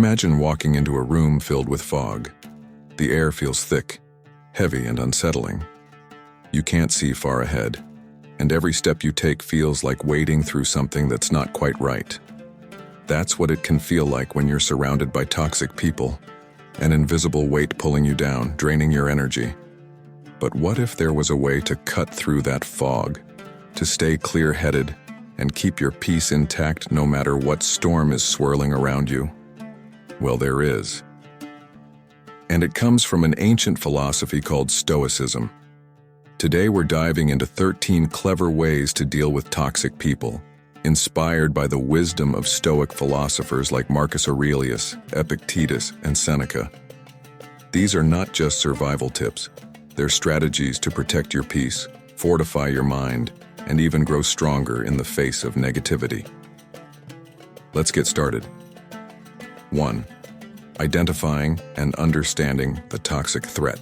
Imagine walking into a room filled with fog. The air feels thick, heavy, and unsettling. You can't see far ahead, and every step you take feels like wading through something that's not quite right. That's what it can feel like when you're surrounded by toxic people, an invisible weight pulling you down, draining your energy. But what if there was a way to cut through that fog, to stay clear-headed and keep your peace intact no matter what storm is swirling around you? Well, there is. And it comes from an ancient philosophy called Stoicism. Today we're diving into 13 clever ways to deal with toxic people, inspired by the wisdom of Stoic philosophers like Marcus Aurelius, Epictetus, and Seneca. These are not just survival tips. They're strategies to protect your peace, fortify your mind, and even grow stronger in the face of negativity. Let's get started. 1. Identifying and understanding the toxic threat.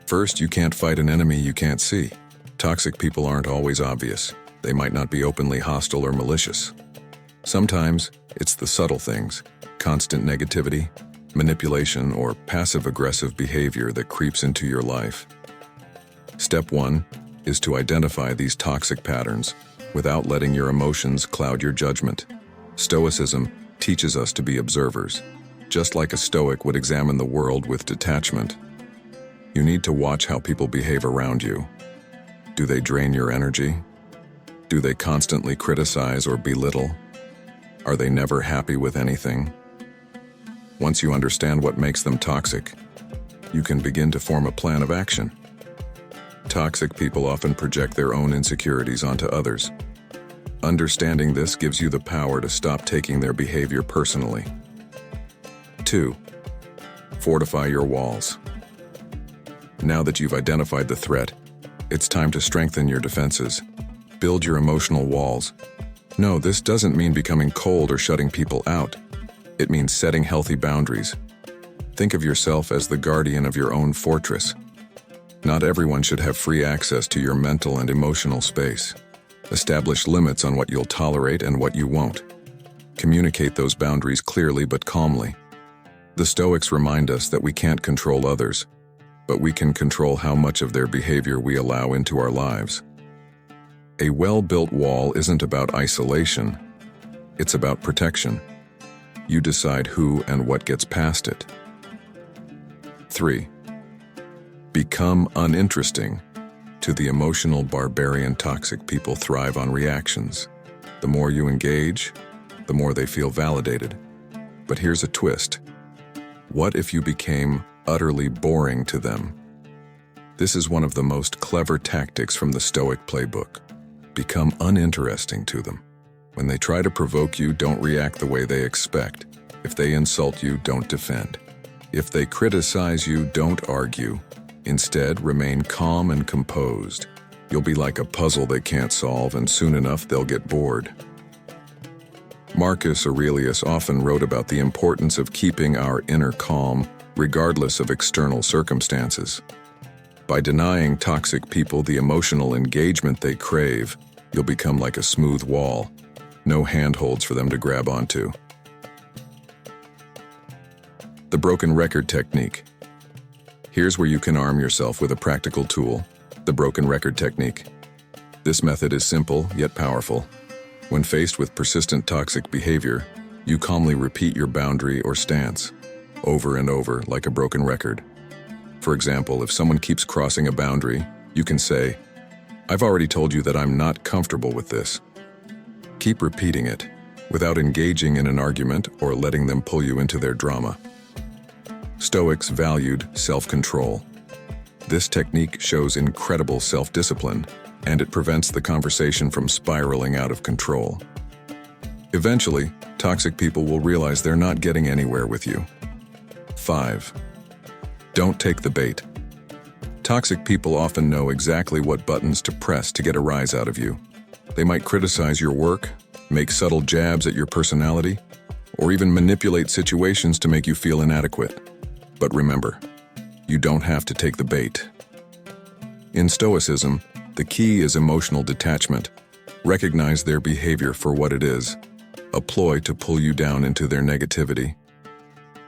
First, you can't fight an enemy you can't see. Toxic people aren't always obvious. They might not be openly hostile or malicious. Sometimes, it's the subtle things, constant negativity, manipulation, or passive-aggressive behavior that creeps into your life. Step 1 is to identify these toxic patterns without letting your emotions cloud your judgment. Stoicism teaches us to be observers, just like a Stoic would examine the world with detachment. You need to watch how people behave around you. Do they drain your energy? Do they constantly criticize or belittle? Are they never happy with anything? Once you understand what makes them toxic, you can begin to form a plan of action. Toxic people often project their own insecurities onto others. Understanding this gives you the power to stop taking their behavior personally. 2. Fortify your walls. Now that you've identified the threat, it's time to strengthen your defenses. Build your emotional walls. No, this doesn't mean becoming cold or shutting people out. It means setting healthy boundaries. Think of yourself as the guardian of your own fortress. Not everyone should have free access to your mental and emotional space. Establish limits on what you'll tolerate and what you won't. Communicate those boundaries clearly but calmly. The Stoics remind us that we can't control others, but we can control how much of their behavior we allow into our lives. A well-built wall isn't about isolation. It's about protection. You decide who and what gets past it. 3. Become uninteresting. To the emotional, barbarian, toxic people thrive on reactions. The more you engage, the more they feel validated. But here's a twist. What if you became utterly boring to them? This is one of the most clever tactics from the Stoic playbook. Become uninteresting to them. When they try to provoke you, don't react the way they expect. If they insult you, don't defend. If they criticize you, don't argue. Instead, remain calm and composed. You'll be like a puzzle they can't solve, and soon enough they'll get bored. Marcus Aurelius often wrote about the importance of keeping our inner calm, regardless of external circumstances. By denying toxic people the emotional engagement they crave, you'll become like a smooth wall. No handholds for them to grab onto. The broken record technique. Here's where you can arm yourself with a practical tool, the broken record technique. This method is simple yet powerful. When faced with persistent toxic behavior, you calmly repeat your boundary or stance, over and over like a broken record. For example, if someone keeps crossing a boundary, you can say, "I've already told you that I'm not comfortable with this." Keep repeating it, without engaging in an argument or letting them pull you into their drama. Stoics valued self-control. This technique shows incredible self-discipline, and it prevents the conversation from spiraling out of control. Eventually, toxic people will realize they're not getting anywhere with you. 5. Don't take the bait. Toxic people often know exactly what buttons to press to get a rise out of you. They might criticize your work, make subtle jabs at your personality, or even manipulate situations to make you feel inadequate. But remember, you don't have to take the bait. In Stoicism, the key is emotional detachment. Recognize their behavior for what it is, a ploy to pull you down into their negativity.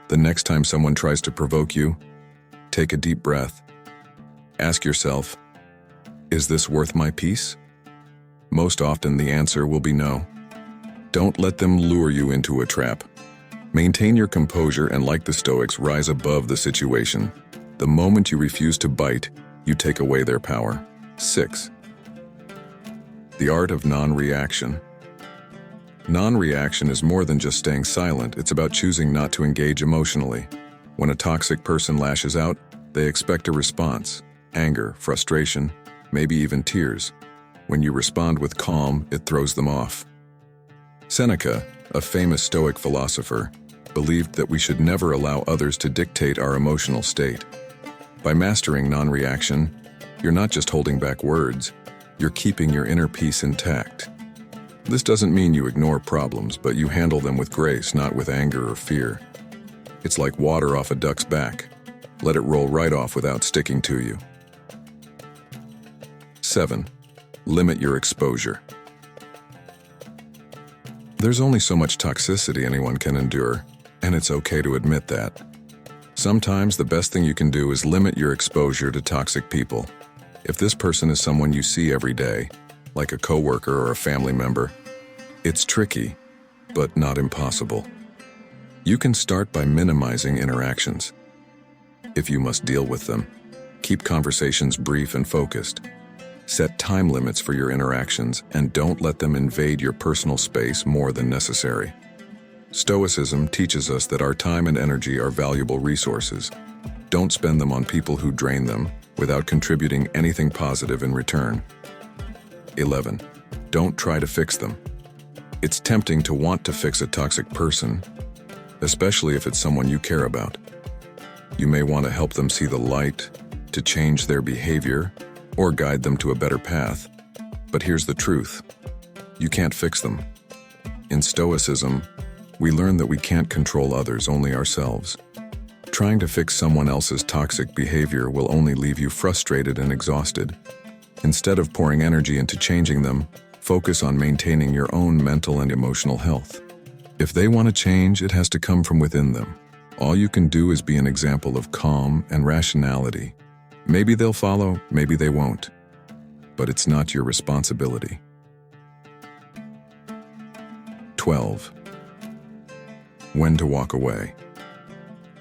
The next time someone tries to provoke you, take a deep breath. Ask yourself, is this worth my peace? Most often the answer will be no. Don't let them lure you into a trap. Maintain your composure and, like the Stoics, rise above the situation. The moment you refuse to bite, you take away their power. 6. The art of non-reaction. Non-reaction is more than just staying silent. It's about choosing not to engage emotionally. When a toxic person lashes out, they expect a response: anger, frustration, maybe even tears. When you respond with calm, it throws them off. Seneca, a famous Stoic philosopher, believed that we should never allow others to dictate our emotional state. By mastering non-reaction, you're not just holding back words, you're keeping your inner peace intact. This doesn't mean you ignore problems, but you handle them with grace, not with anger or fear. It's like water off a duck's back. Let it roll right off without sticking to you. 7. Limit your exposure. There's only so much toxicity anyone can endure, and it's okay to admit that. Sometimes the best thing you can do is limit your exposure to toxic people. If this person is someone you see every day, like a coworker or a family member, it's tricky, but not impossible. You can start by minimizing interactions. If you must deal with them, keep conversations brief and focused. Set time limits for your interactions and don't let them invade your personal space more than necessary. Stoicism teaches us that our time and energy are valuable resources. Don't spend them on people who drain them without contributing anything positive in return. 11. Don't try to fix them. It's tempting to want to fix a toxic person, especially if it's someone you care about. You may want to help them see the light, to change their behavior, or guide them to a better path. But here's the truth: you can't fix them. In Stoicism, we learn that we can't control others, only ourselves. Trying to fix someone else's toxic behavior will only leave you frustrated and exhausted. Instead of pouring energy into changing them, focus on maintaining your own mental and emotional health. If they want to change, it has to come from within them. All you can do is be an example of calm and rationality. Maybe they'll follow, maybe they won't. But it's not your responsibility. 12. When to walk away.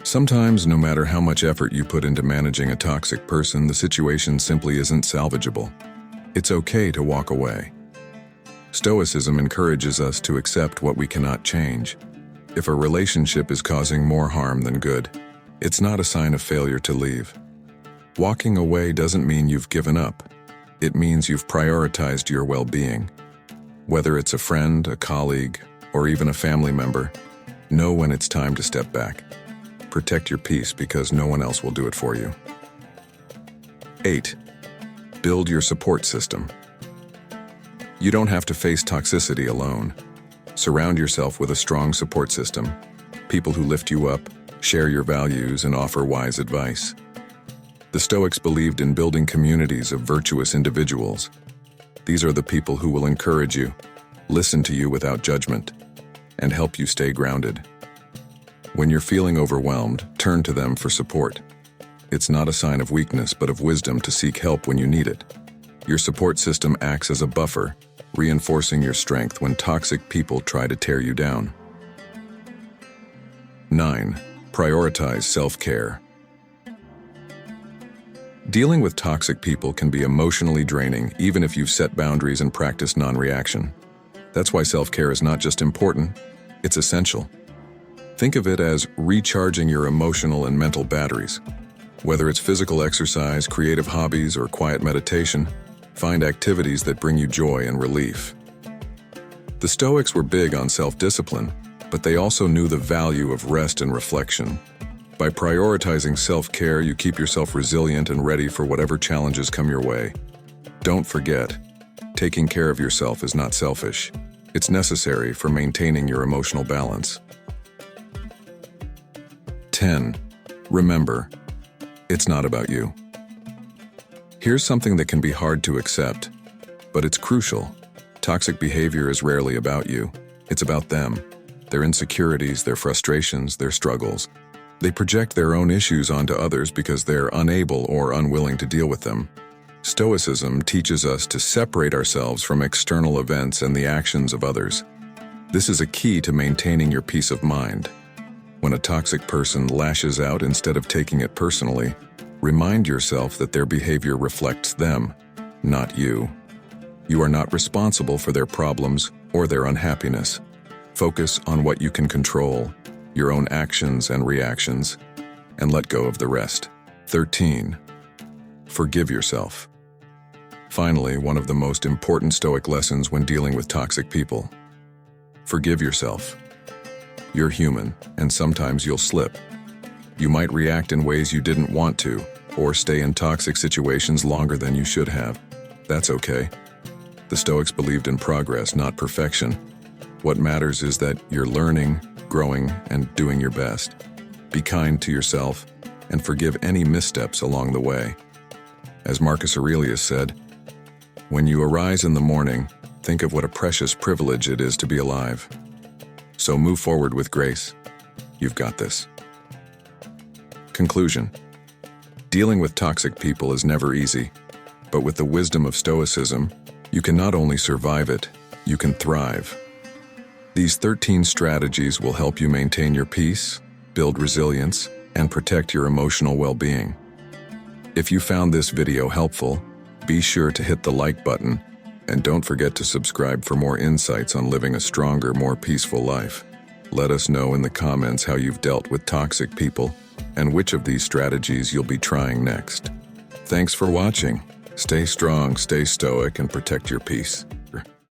Sometimes, no matter how much effort you put into managing a toxic person, the situation simply isn't salvageable. It's okay to walk away. Stoicism encourages us to accept what we cannot change. If a relationship is causing more harm than good, it's not a sign of failure to leave. Walking away doesn't mean you've given up. It means you've prioritized your well-being. Whether it's a friend, a colleague, or even a family member, know when it's time to step back. Protect your peace because no one else will do it for you. 8. Build your support system. You don't have to face toxicity alone. Surround yourself with a strong support system, people who lift you up, share your values, and offer wise advice. The Stoics believed in building communities of virtuous individuals. These are the people who will encourage you, listen to you without judgment, and help you stay grounded. When you're feeling overwhelmed, turn to them for support. It's not a sign of weakness, but of wisdom to seek help when you need it. Your support system acts as a buffer, reinforcing your strength when toxic people try to tear you down. 9. Prioritize self-care. Dealing with toxic people can be emotionally draining, even if you've set boundaries and practiced non-reaction. That's why self-care is not just important, it's essential. Think of it as recharging your emotional and mental batteries. Whether it's physical exercise, creative hobbies, or quiet meditation, find activities that bring you joy and relief. The Stoics were big on self-discipline, but they also knew the value of rest and reflection. By prioritizing self-care, you keep yourself resilient and ready for whatever challenges come your way. Don't forget, taking care of yourself is not selfish. It's necessary for maintaining your emotional balance. 10. Remember, it's not about you. Here's something that can be hard to accept, but it's crucial. Toxic behavior is rarely about you. It's about them, their insecurities, their frustrations, their struggles. They project their own issues onto others because they're unable or unwilling to deal with them. Stoicism teaches us to separate ourselves from external events and the actions of others. This is a key to maintaining your peace of mind. When a toxic person lashes out, instead of taking it personally, remind yourself that their behavior reflects them, not you. You are not responsible for their problems or their unhappiness. Focus on what you can control, your own actions and reactions, and let go of the rest. 13. Forgive yourself. Finally, one of the most important Stoic lessons when dealing with toxic people. Forgive yourself. You're human, and sometimes you'll slip. You might react in ways you didn't want to, or stay in toxic situations longer than you should have. That's okay. The Stoics believed in progress, not perfection. What matters is that you're learning, growing, and doing your best. Be kind to yourself, and forgive any missteps along the way. As Marcus Aurelius said, "When you arise in the morning, think of what a precious privilege it is to be alive." So move forward with grace. You've got this. Conclusion. Dealing with toxic people is never easy, but with the wisdom of Stoicism, you can not only survive it, you can thrive. These 13 strategies will help you maintain your peace, build resilience, and protect your emotional well-being. If you found this video helpful, be sure to hit the like button, and don't forget to subscribe for more insights on living a stronger, more peaceful life. Let us know in the comments how you've dealt with toxic people and which of these strategies you'll be trying next. Thanks for watching. Stay strong, stay stoic, and protect your peace.